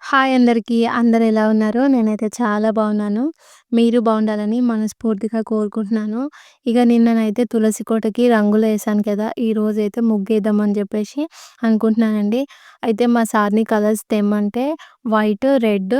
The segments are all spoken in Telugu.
హాయ్ అందరికీ. అందరూ ఎలా ఉన్నారు? నేనైతే చాలా బాగున్నాను. మీరు బాగుండాలని మనస్ఫూర్తిగా కోరుకుంటున్నాను. ఇక నిన్ననైతే తులసి కోటకి రంగులేసాను కదా! ఈరోజైతే ముగ్గేద్దామని చెప్పేసి అనుకుంటున్నానండి. అయితే మా సార్‌ని కలర్స్ తెమ్మంటే వైట్, రెడ్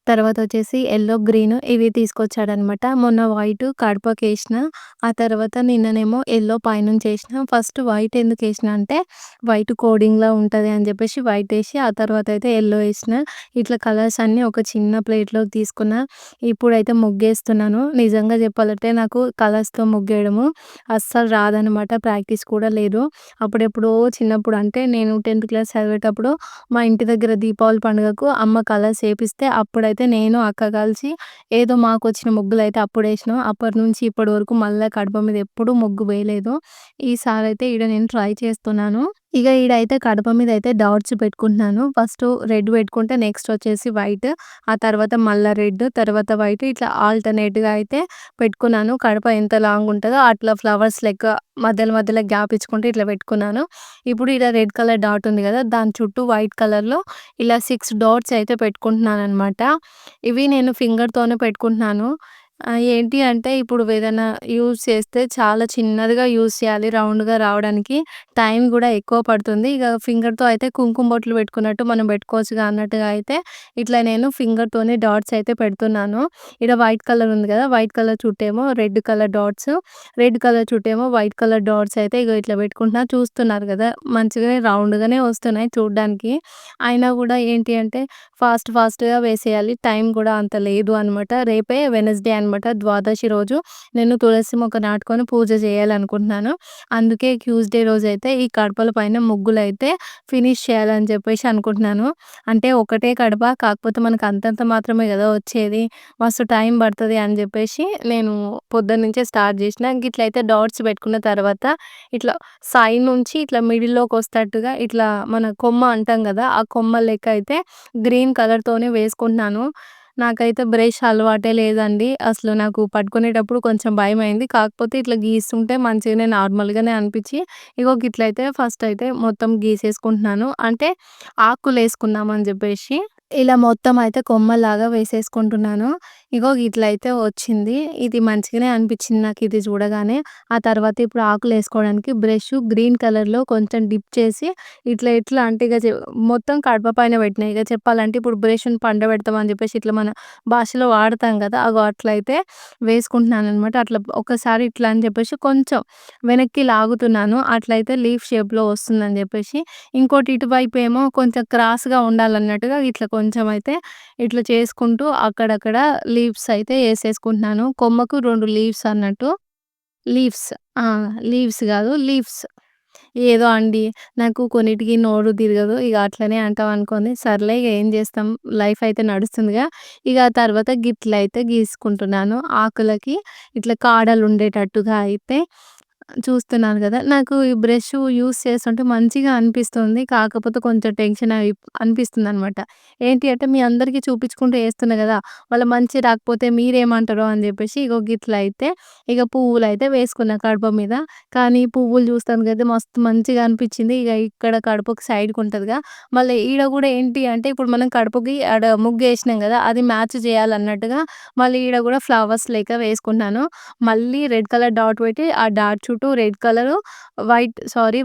తర్వాతొచ్చేసి యెల్లో, గ్రీన్ ఇవి తీసుకొచ్చాడనమాట. మొన్న వైట్ కడపకేసిన. ఆ తర్వాత నిన్ననేమో యెల్లో పైనుంచేసిన. ఫస్ట్ వైట్ ఎందుకేసిన అంటే వైట్ కోడింగ్‌లా ఉంటది అని చెప్పేసి వైటేసి ఆ తర్వాతయితే యెల్లో ఏసిన. ఇట్లా కలర్స్ అన్నీ ఒక చిన్న ప్లేట్‌లోకి తీసుకున్నా. ఇప్పుడైతే ముగ్గేస్తున్నాను. నిజంగా చెప్పాలంటే నాకు కలర్స్‌తో ముగ్గేయడము అస్సలు రాదనమాట. ప్రాక్టీస్ కూడా లేదు. అప్పుడెప్పుడో చిన్నప్పుడు అంటే నేను 10థ్ క్లాస్ చదివేటప్పుడు మా ఇంటి దగ్గర దీపావళి పండుగకు అమ్మ కలర్స్ ఏపిస్తే అప్పుడైతే నేను, అక్క కలిసి ఏదో మాకొచ్చిన ముగ్గులైతే అప్పుడేసినాం. అప్పటినుంచి ఇప్పటి వరకు మళ్ళా కడప మీద ఎప్పుడూ ముగ్గు వేయలేదు. ఈసారైతే ఈడ నేను ట్రై చేస్తున్నాను. ఇగ ఈడైతే కడప మీదయితే డాట్స్ పెట్టుకుంటున్నాను. ఫస్టు రెడ్ పెట్టుకుంటే నెక్స్ట్ వచ్చేసి వైట్. ఆ తర్వాత మళ్ళా రెడ్, తర్వాత వైట్ ఇట్లా ఆల్టర్‌నేట్‌గా అయితే పెట్టుకున్నాను. కడప ఎంత లాంగ్ ఉంటదో అట్లా ఫ్లవర్స్ లెక్క మధ్యలో మధ్యలో గ్యాప్ ఇచ్చుకుంటూ ఇట్లా పెట్టుకున్నాను. ఇప్పుడు ఈడ రెడ్ కలర్ డాట్ ఉంది గదా! దాని చుట్టూ వైట్ కలర్‌లో ఇలా 6 డాట్స్ అయితే పెట్టుకుంటున్నాననమాట. ఇవి నేను ఫింగర్‌తోనే పెట్టుకుంటున్నాను. ఏంటి అంటే ఇప్పుడు ఏదైనా యూజ్ చేస్తే చాలా చిన్నదిగా యూజ్ చేయాలి రౌండ్‌గా రావడానికి. టైం గూడా ఎక్కువ పడుతుంది. ఇగ ఫింగర్‌తో అయితే కుంకుమ బొట్లు పెట్టుకున్నట్టు మనం పెట్టుకోవచ్చుగా అన్నట్టుగా అయితే ఇట్లా నేను ఫింగర్‌తోనే డాట్స్ అయితే పెడుతున్నాను. ఈడ వైట్ కలర్ ఉంది గదా! వైట్ కలర్ చుట్టేమో red colour dots, red colour చుట్టేమో వైట్ కలర్ డాట్స్ అయితే ఇగో ఇట్లా పెట్టుకుంటున్నా. చూస్తున్నారు గదా! మంచిగానే రౌండ్‌గానే వస్తున్నాయి చూడ్డానికి. అయినా గూడా ఏంటి అంటే ఫాస్ట్‌గా వేసేయాలి. టైం గూడా అంత లేదు అనమాట. రేపే వెడ్నెస్‌డే అనమాట. ద్వాదశి రోజు నేను తులసి మొక్క నాటుకొని పూజ చేయాలనుకుంటున్నాను. అందుకే ట్యూస్‌డే రోజైతే ఈ కడపల పైన ముగ్గులైతే ఫినిష్ చేయాలని చెప్పేసి అనుకుంటున్నాను. అంటే ఒకటే కడప కాకపోతే మనకు అంతంత మాత్రమే గదా వచ్చేది. మస్తు టైం పడతది అని జెప్పేసి నేను పొద్దున్నుంచే స్టార్ట్ జేసినా. గిట్లయితే డాట్స్ పెట్టుకున్న తర్వాత ఇట్లా సైడ్ నుంచి ఇట్లా మిడిల్‌లోకొస్తట్టుగా ఇట్లా మన కొమ్మ అంటాం గదా! ఆ కొమ్మ లెక్క అయితే గ్రీన్ కలర్‌తోనే వేసుకుంటున్నాను. నాకైతే బ్రష్ అలవాటే లేదండి. అసలు నాకు పట్టుకునేటప్పుడు కొంచెం భయమైంది. కాకపోతే ఇట్లా గీస్తుంటే మంచిగానే నార్మల్‌గానే అనిపిచ్చి, ఇగో గిట్లయితే ఫస్ట్ అయితే మొత్తం గీసేసుకుంటున్నాను. అంటే ఆకులేసుకుందామని జెప్పేసి. ఇలా మొత్తం అయితే కొమ్మలాగా వేసేసుకుంటున్నాను. ఇగో ఇట్లయితే వచ్చింది. ఇది మంచిగానే అనిపిచ్చింది నాకిది చూడగానే. ఆ తర్వాత ఇప్పుడు ఆకులేసుకోవడానికి బ్రష్ గ్రీన్ కలర్‌లో కొంచెం డిప్ చేసి ఇట్లా ఎట్లా అంటే ఇగ మొత్తం కడప పైన పెట్టినా. ఇగ చెప్పాలంటే ఇప్పుడు బ్రష్‌ని పండబెడతాం అని చెప్పేసి ఇట్లా మన భాషలో వాడతాం కదా! అగో అట్లయితే వేసుకుంటున్నాననమాట. అట్లా ఒకసారి ఇట్లా అని చెప్పేసి కొంచెం వెనక్కి లాగుతున్నాను. అట్లయితే లీఫ్ షేప్‌లో వస్తుందని చెప్పేసి. ఇంకోటి ఇటువైపేమో కొంచెం క్రాస్‌గా ఉండాలన్నట్టుగా ఇట్లా కొంచెం అయితే ఇట్లా చేసుకుంటూ అక్కడక్కడ లీవ్స్ అయితే ఏసేసుకుంటున్నాను. కొమ్మకు 2 లీవ్స్ అన్నట్టు. లీవ్స్. ఆ! లీవ్స్ గాదు లీవ్స్. ఏదో అండి. నాకు కొన్నిటికి నోరు తిరగదు. ఇగ అట్లనే అంటామనుకోండి. సర్లే ఇగ ఏం చేస్తాం. లైఫ్ అయితే నడుస్తుందిగా. ఇగ ఆ తర్వాత గిట్లయితే గీసుకుంటున్నాను. ఆకులకి ఇట్లా కాడలుండేటట్టుగా అయితే చూస్తున్నాను గదా! నాకు ఈ బ్రష్ యూజ్ చేస్తుంటే మంచిగా అనిపిస్తుంది. కాకపోతే కొంచెం టెన్షన్ అనిపిస్తుందనమాట. ఏంటి అంటే మీ అందరికీ చూపించుకుంటూ ఏస్తున్నా గదా! వాళ్ళ మంచి రాకపోతే మీరేమంటారో అని జెప్పేసి ఇగో గిట్లయితే ఇగ పువ్వులయితే వేసుకున్నా కడప మీద. కానీ పువ్వులు చూస్తానికైతే మస్తు మంచిగా అనిపిచ్చింది. ఇగ ఇక్కడ కడపకి సైడ్‌కుంటదిగా. మళ్ళీ ఈడ గూడా ఏంటి అంటే ఇప్పుడు మనం కడపకి ఆడ ముగ్గేసినాం గదా! అది మ్యాచ్ చేయాలన్నట్టుగా మళ్ళీ ఈడ గూడా ఫ్లవర్స్ లెక్క వేసుకుంటున్నాను. మళ్ళీ రెడ్ కలర్ డాట్ పెట్టి ఆ డాట్ చుట్టూ red colour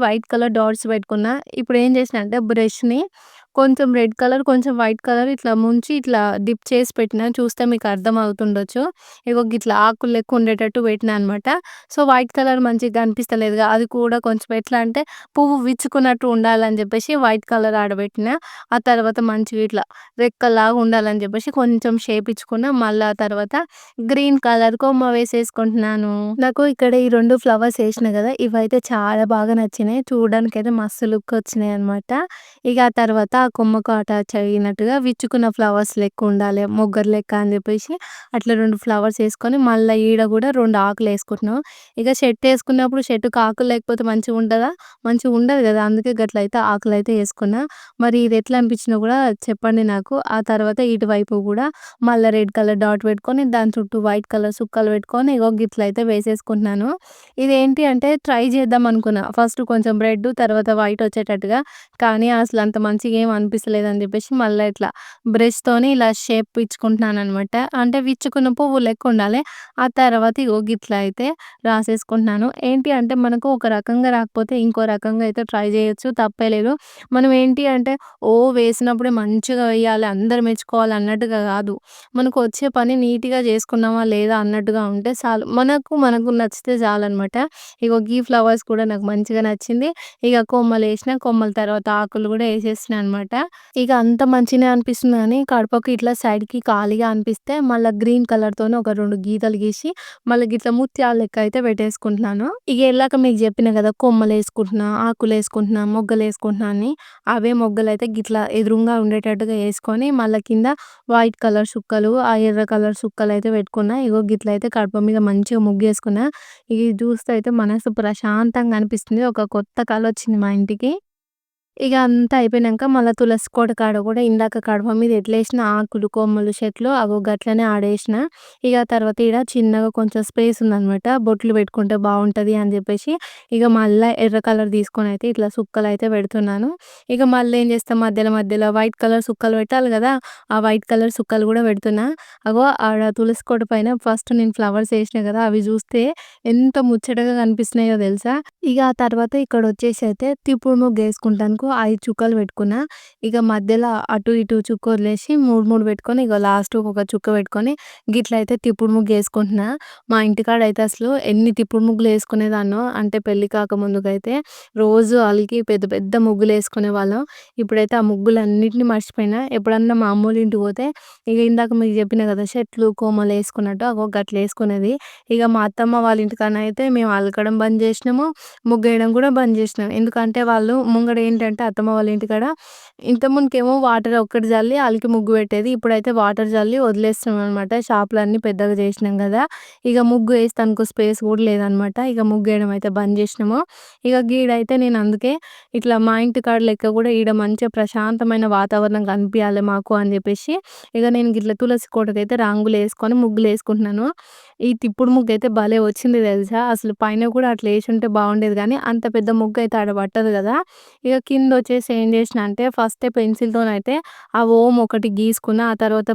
white colour dots పెట్టుకున్నా. ఇప్పుడేం చేసినా అంటే బ్రష్‌ని కొంచెం రెడ్ కలర్, కొంచెం వైట్ కలర్ ఇట్లా ముంచి ఇట్లా డిప్ చేసి పెట్టినా. చూస్తే మీకు అర్థమవుతుండొచ్చు. ఇగో గిట్లా ఆకులు లెక్క ఉండేటట్టు పెట్టినా అనమాట. సో, వైట్ కలర్ మంచిగా కనిపిస్తలేదుగా. అది కూడా కొంచెం ఎట్లా అంటే పువ్వు విచ్చుకున్నట్టు ఉండాలని చెప్పేసి వైట్ కలర్ ఆడబెట్టినా. ఆ తర్వాత మంచిగా ఇట్లా రెక్కలాగా ఉండాలని చెప్పేసి కొంచెం షేప్ ఇచ్చుకున్నా. మళ్ళా ఆ తర్వాత గ్రీన్ కలర్ కొమ్మ వేసేసుకుంటున్నాను. నాకు ఇక్కడ ఈ 2 ఫ్లవర్స్ ఏసినా గదా! ఇవైతే చాలా బాగా నచ్చినాయి. చూడడానికైతే మస్తు లుక్ వచ్చినాయన్నమాట. ఇగ ఆ తర్వాత ఆ కొమ్మకు అటాచ్ అయినట్టుగా విచ్చుకున్న ఫ్లవర్స్ లెక్క ఉండాలి. మొగ్గరు లెక్క అని జెప్పేసి అట్లా 2 ఫ్లవర్స్ ఏసుకొని మళ్ళా ఈడ గూడా 2 ఆకులేసుకుంటున్నాం. ఇగ షర్టేసుకున్నప్పుడు షర్ట్‌కి ఆకులు లేకపోతే మంచిగుంటదా? మంచిగుండదు గదా! అందుకే గట్లయితే ఆకులైతే ఏసుకున్నా. మరి ఇది ఎట్లా అనిపించిందో గూడా చెప్పండి నాకు. ఆ తర్వాత ఇటువైపు గూడా మళ్ళా రెడ్ కలర్ డాట్ పెట్టుకొని దాని చుట్టూ వైట్ కలర్ సుక్కలు పెట్టుకొని ఇగో గిట్లయితే వేసేసుకుంటున్నాను. ఇదేంటి అంటే ట్రై చేద్దాం అనుకున్నా. ఫస్ట్ కొంచెం రెడ్ తర్వాత వైట్ వచ్చేటట్టుగా. కానీ అసలు అంత మంచిగా ఏం అనిపిస్తలేదని జెప్పేసి మళ్ళా ఇట్లా బ్రష్‌తోని ఇలా షేప్ ఇచ్చుకుంటున్నాననమాట. అంటే విచ్చుకున్న పువ్వు లెక్కుండాలె. ఆ తర్వాత ఇగో గిట్లా అయితే రాసేసుకుంటున్నాను. ఏంటి అంటే మనకు ఒక రకంగా రాకపోతే ఇంకో రకంగా అయితే ట్రై జేయొచ్చు. తప్పే లేదు. మనం ఏంటి అంటే వేసినప్పుడే మంచిగా వేయాలి, అందరూ మెచ్చుకోవాలి అన్నట్టుగా గాదు. మనకు వచ్చే పని నీట్‌గా జేసుకున్నామా లేదా అన్నట్టుగా ఉంటే చాలు. మనకు నచ్చితే చాలనమాట. ఇగో గీ ఫ్లవర్స్ కూడా నాకు మంచిగా నచ్చింది. ఇగ కొమ్మలేసిన, కొమ్మల తర్వాత ఆకులు గూడా ఏసేసినా అనమాట. ఇక అంత మంచిగనే అనిపిస్తుంది గానీ, కడపకి ఇట్లా సైడ్‌కి ఖాళీగా అనిపిస్తే, మళ్ళా గ్రీన్ కలర్‌తోని ఒక 2 గీతలు గీసి, మళ్ళీ గిట్లా ముత్యాలు లెక్క అయితే పెట్టేసుకుంటున్నాను. ఇగ ఎళ్ళాక మీకు జెప్పిన గదా! కొమ్మలేసుకుంటున్నా, ఆకులేసుకుంటున్నా, మొగ్గలేసుకుంటున్నా అని. అవే మొగ్గలైతే గిట్లా ఎదురుంగా ఉండేటట్టుగా యేసుకొని, మళ్ళా కింద వైట్ కలర్ సుక్కలు, ఆ ఎర్ర కలర్ సుక్కలైతే పెట్టుకున్నా. ఇగో గిట్లయితే కడప మీద మంచిగా ముగ్గేసుకున్నా. ఇది చూస్తే అయితే మనసు ప్రశాంతంగా అనిపిస్తుంది. ఒక కొత్త కలొచ్చింది మా ఇంటికి. ఇగ అంతా అయిపోయినంక మళ్ళా తులసి కోట కాడ గూడా ఇందాక కడప మీద ఎట్లేసిన ఆకులు, కొమ్మలు, చెట్లు అగో గట్లనే ఆడేసిన. ఇగ తర్వాత ఈడ చిన్నగా కొంచెం స్పేస్ ఉందనమాట. బొట్లు పెట్టుకుంటే బావుంటది అని జెప్పేసి, ఇగ మళ్ళా ఎర్ర కలర్ తీసుకొనైతే ఇట్లా సుక్కలైతే పెడుతున్నాను. ఇగ మళ్ళేం చేస్తా మధ్యలో మధ్యలో వైట్ కలర్ సుక్కలు పెట్టాలి గదా! ఆ వైట్ కలర్ సుక్కలు గూడా పెడుతున్నా. అగో ఆడ తులసి కోట పైన ఫస్ట్ నేను ఫ్లవర్స్ ఏసినా గదా! అవి జూస్తే ఎంత ముచ్చటగా కనిపిస్తున్నాయో తెలుసా? ఇగ ఆ తర్వాత ఇక్కడొచ్చేసి అయితే తిప్పుడు ముగ్గేసుకుంటానికి 5 చుక్కలు పెట్టుకున్నా. ఇగ మధ్యలో అటు ఇటు చుక్క వదిలేసి 3, 3 పెట్టుకొని ఇగ లాస్ట్‌కి ఒక చుక్క పెట్టుకొని గిట్లయితే తిప్పుడు ముగ్గేసుకుంటున్నా. మా ఇంటికాడైతే అసలు ఎన్ని తిప్పుడు ముగ్గులేసుకునేదాన్నో అంటే పెళ్లి కాకముందుకైతే రోజు అలికి పెద్ద పెద్ద ముగ్గులేసుకునేవాళ్ళం. ఇప్పుడైతే ఆ ముగ్గులన్నిటిని మర్చిపోయినా. ఎప్పుడన్నా మా అమ్మోళ్ళింటికి పోతే ఇగ ఇందాక మీకు చెప్పినా కదా! చెట్లు, కొమ్మలేసుకున్నట్టు అగో గట్లేసుకునేది. ఇగ మా అత్తమ్మ వాళ్ళ ఇంటికాడనయితే మేము అలకడం బంద్ జేసినాము. ముగ్గేయడం గూడా బంద్ జేసినాం. ఎందుకంటే వాళ్ళు ముంగడ ఏంటంటే అత్తమ్మ వాళ్ళ ఇంటికాడ ఇంతకుముందుకేమో వాటర్ ఒక్కటి జల్లి అలికి ముగ్గు పెట్టేది. ఇప్పుడైతే వాటర్ జల్లి వదిలేస్తున్నామనమాట. షాపులన్నీ పెద్దగా జేసినాం గదా! ఇగ ముగ్గు ఏస్తానికి స్పేస్ గూడా లేదనమాట. ఇగ ముగ్గేయడం అయితే బంద్ జేసినాము. ఇగ గీడైతే నేను అందుకే ఇట్లా మా ఇంటికాడ లెక్క గూడా ఈడ మంచిగా ప్రశాంతమైన వాతావరణం కనిపియాలి మాకు అని జెప్పేసి ఇగ నేను గిట్ల తులసి కోటకైతే రంగులేసుకొని ముగ్గులేసుకుంటున్నాను. ఈ తిప్పుడు ముగ్గయితే భలే వచ్చింది తెలుసా! అసలు పైన కూడా అట్లా యేసుంటే బావుండేది గానీ, అంత పెద్ద ముగ్గయితే ఆడ పట్టదు గదా! ఇగ కిందొచ్చేసి ఏం జేసినా అంటే ఫస్టే పెన్సిల్‌తోనైతే ఆ ఓం ఒకటి గీసుకున్నా. ఆ తర్వాత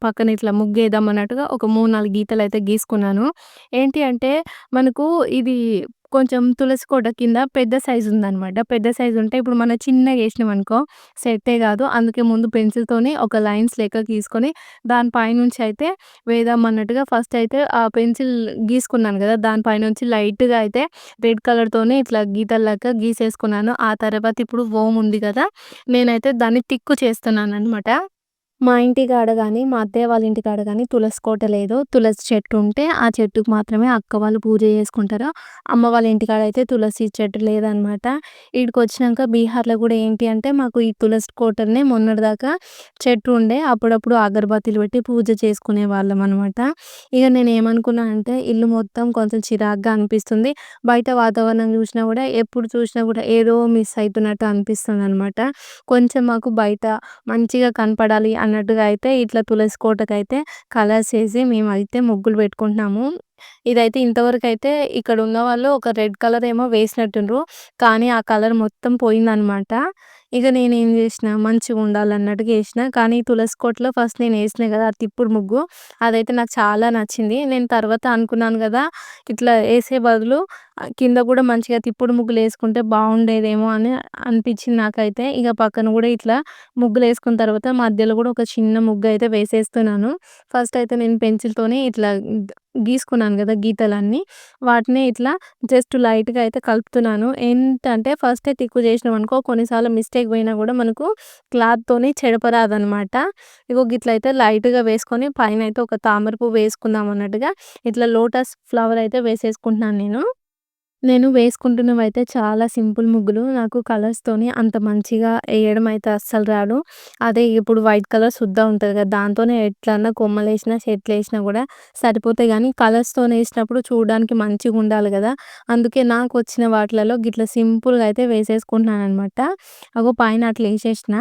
పక్కన ఇట్లా ముగ్గేద్దాం అన్నట్టుగా ఒక 3, 4 గీతలయితే గీసుకున్నాను. ఏంటి అంటే మనకు ఇది కొంచెం తులసి కోట కింద పెద్ద సైజ్ ఉందనమాట. పెద్ద సైజ్ ఉంటే ఇప్పుడు మనం చిన్నగా యేసినామనుకో సెట్టే గాదు. అందుకే ముందు పెన్సిల్‌తోని ఒక లైన్స్ లెక్క గీసుకొని దాని పైనుంచి అయితే వేద్దాం అన్నట్టుగా ఫస్ట్ అయితే ఆ పెన్సిల్ గీసుకున్నాను గదా! దాని పైనుంచి లైట్‌గా అయితే రెడ్ కలర్‌తోని ఇట్లా గీతల్లాగా గీసేసుకున్నాను. ఆ తర్వాత ఇప్పుడు ఓం ఉంది గదా! నేనైతే దాన్ని టిక్ చేస్తున్నాననమాట. మా ఇంటికాడ గాని, మా అత్తయ్య వాళ్ళ ఇంటికాడ గాని తులసి కోట లేదు. తులసి చెట్టు ఉంటే ఆ చెట్టుకి మాత్రమే అక్క వాళ్ళు పూజ చేసుకుంటారు. అమ్మ వాళ్ళ ఇంటికాడ అయితే తులసి చెట్టు లేదనమాట. ఈడికొచ్చినంక బీహార్‌లో గూడా ఏంటి అంటే మాకు ఈ తులసి కోటనే మొన్నటిదాకా చెట్టు ఉండే. అప్పుడప్పుడు అగరబత్తీలు పెట్టి పూజ చేసుకునేవాళ్ళమనమాట. ఇగ నేనేమనుకున్నా అంటే ఇల్లు మొత్తం కొంచెం చిరాకుగా అనిపిస్తుంది. బయట వాతావరణం చూసినా గూడా ఎప్పుడు చూసినా గూడా ఏదో మిస్ అయితున్నట్టు అనిపిస్తుందనమాట. కొంచెం మాకు బయట మంచిగా కనపడాలి అన్నట్టుగా అయితే ఇట్లా తులసి కోటకైతే కలర్స్ ఏసి మేమైతే ముగ్గులు పెట్టుకుంటున్నాము. ఇదైతే ఇంతవరకైతే ఇక్కడ ఉన్నవాళ్ళు ఒక రెడ్ కలర్ ఏమో వేసినట్టుండ్రు. కానీ ఆ కలర్ మొత్తం పోయిందనమాట. ఇగ నేనేం జేసినా మంచిగుండాలన్నట్టుగా ఏసినా. కానీ తులసి కోటలో ఫస్ట్ నేనేసినా గదా! ఆ తిప్పుడు ముగ్గు అదైతే నాకు చాలా నచ్చింది. నేను తర్వాత అనుకున్నాను గదా! ఇట్లా ఏసే బదులు కింద గూడా మంచిగా తిప్పుడు ముగ్గులేసుకుంటే బావుండేదేమో అని అనిపిచ్చింది నాకైతే. ఇగ పక్కన గూడా ఇట్లా ముగ్గులేసుకున్న తర్వాత మధ్యలో గూడా ఒక చిన్న ముగ్గయితే వేసేస్తున్నాను. ఫస్ట్ అయితే నేను పెన్సిల్‌తోని ఇట్లా గీసుకున్నాను గదా! గీతలన్నీ. వాటిని ఇట్లా జస్ట్ లైట్‌గా అయితే కలుపుతున్నాను. ఏంటంటే ఫస్టే తిక్కు జేసినామనుకో కొన్నిసార్లు మిస్టేక్ పోయినా గూడా మనకు క్లాత్‌తోని చెడపరాదనమాట. ఇగో గిట్లయితే లైట్‌గా వేసుకొని పైనయితే ఒక తామర పువ్వు వేసుకుందాం అన్నట్టుగా ఇట్లా లోటస్ ఫ్లవర్ అయితే వేసేసుకుంటున్నాను నేను. నేను వేసుకుంటున్నవైతే చాలా సింపుల్ ముగ్గులు. నాకు కలర్స్‌తోని అంత మంచిగా ఎయడం అయితే అస్సలు రాదు. అదే ఇప్పుడు వైట్ కలర్ సుద్ద ఉంటది కదా! దాంతోనే ఎట్లన్నా కొమ్మలేసినా, చెట్లేసినా గూడా సరిపోతాయి గానీ, కలర్స్‌తోనేసినప్పుడు చూడడానికి మంచిగుండాలి గదా! అందుకే నాకొచ్చిన వాటిలలో గిట్లా సింపుల్‌గా అయితే వేసేసుకుంటున్నాననమాట. అగో పైన అట్లా ఏసేసిన.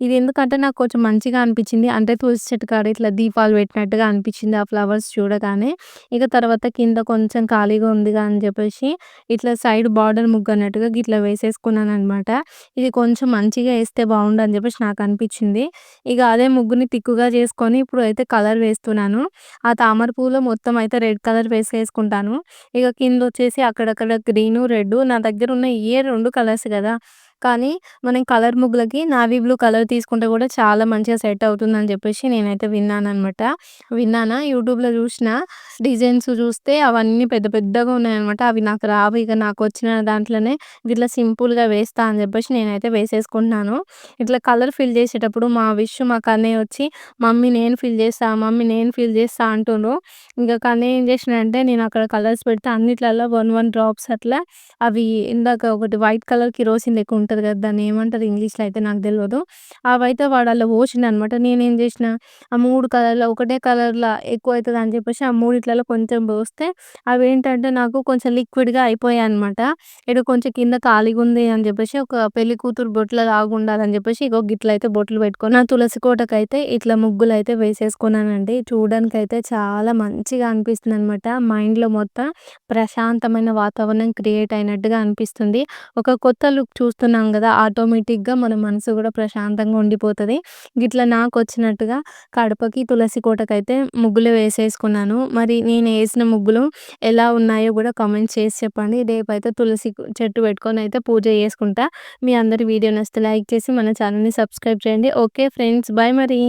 ఇది ఎందుకంటే నాకు కొంచెం మంచిగా అనిపిచ్చింది. అంటే తులసి చెట్టు కాడ ఇట్లా దీపాలు పెట్టినట్టుగా అనిపిచ్చింది ఆ ఫ్లవర్స్ చూడగానే. ఇక తర్వాత కింద కొంచెం ఖాళీగా ఉందిగా అని జెప్పేసి ఇట్లా సైడ్ బార్డర్ ముగ్గన్నట్టుగా గిట్లా వేసేసుకున్నాననమాట. ఇది కొంచెం మంచిగా ఏస్తే బావుండు అని జెప్పేసి నాకనిపిచ్చింది. ఇగ అదే ముగ్గుని తిక్కుగా చేసుకొని ఇప్పుడైతే కలర్ వేస్తున్నాను. ఆ తామర పూలో మొత్తం అయితే రెడ్ కలర్ వేసేసుకుంటాను. ఇగ కిందొచ్చేసి అక్కడక్కడ గ్రీను, రెడ్డు నా దగ్గరున్న ఇయ్యే 2 కలర్స్ గదా! కానీ మనం కలర్ ముగ్గులకి నావీ బ్లూ కలర్ తీసుకుంటే గూడా చాలా మంచిగా సెట్ అవుతుందని జెప్పేసి నేనైతే విన్నాననమాట. యూట్యూబ్‌లో జూషిన డిజైన్స్ జూస్తే అవన్నీ పెద్ద పెద్దగా ఉన్నాయనమాట. అవి నాకు రావు. ఇగ నాకొచ్చిన దాంట్లోనే గిట్లా సింపుల్‌గా వేస్తా అని జెప్పేసి నేనైతే వేసేసుకుంటున్నాను. ఇట్లా కలర్ ఫిల్ జేసేటప్పుడు మా కన్నయ్య వచ్చి "మమ్మీ నేను ఫిల్ జేస్తా, మమ్మీ నేను ఫిల్ జేస్తా" అంటుండ్రు. ఇంక కన్నయ్య ఏం జేషిండంటే నేనక్కడ కలర్స్ పెడితే అన్నిట్లల్లో 1 డ్రాప్స్ అట్లా అవి ఇందాక ఒకటి వైట్ కలర్ కిరోసిన్ లెక్క ఉంటది గదా! దాన్నేమంటారు ఇంగ్లీష్‌లో అయితే నాకు దెలవదు. అవైతే వాడల్ల పోషిండనమాట. నేనేం జేషినా ఆ 3 కలర్‌లో ఒకటే కలర్‌ల ఎక్కువైతదని జెప్పేసి ఆ మూడిట్లలో కొంచెం పోస్తే అవేంటంటే నాకు కొంచెం లిక్విడ్‌గా అయిపోయాయనమాట. ఇటు కొంచెం కింద ఖాళీగుంది అని జెప్పేసి ఒక పెళ్లి కూతురు బొట్లలాగా ఉండాలని జెప్పేసి ఇగో గిట్లయితే బొట్లు పెట్టుకొని నా తులసి కోటకైతే ఇట్లా ముగ్గులైతే వేసేసుకున్నానండి. చూడడానికైతే చాలా మంచిగా అనిపిస్తుందనమాట. మైండ్‌లో మొత్తం ప్రశాంతమైన వాతావరణం క్రియేట్ అయినట్టుగా అనిపిస్తుంది. ఒక కొత్త లుక్ చూస్తున్నాం గదా! ఆటోమేటిక్‌గా మన మనసు గూడా ప్రశాంతంగా ఉండిపోతది. గిట్లా నాకొచ్చినట్టుగా కడపకి, తులసి కోటకైతే ముగ్గులు వేసేసుకున్నాను. మరి నేనేసిన ముగ్గులు ఎలా ఉన్నాయో గూడా కామెంట్ చేసి చెప్పండి. రేపైతే తులసి చెట్టు పెట్టుకొనైతే పూజ చేసుకుంటా. మీ అందరి వీడియో నచ్చితే లైక్ చేసి మన ఛానెల్‌ని సబ్స్క్రైబ్ చేయండి. Okay friends. బాయ్ మరి.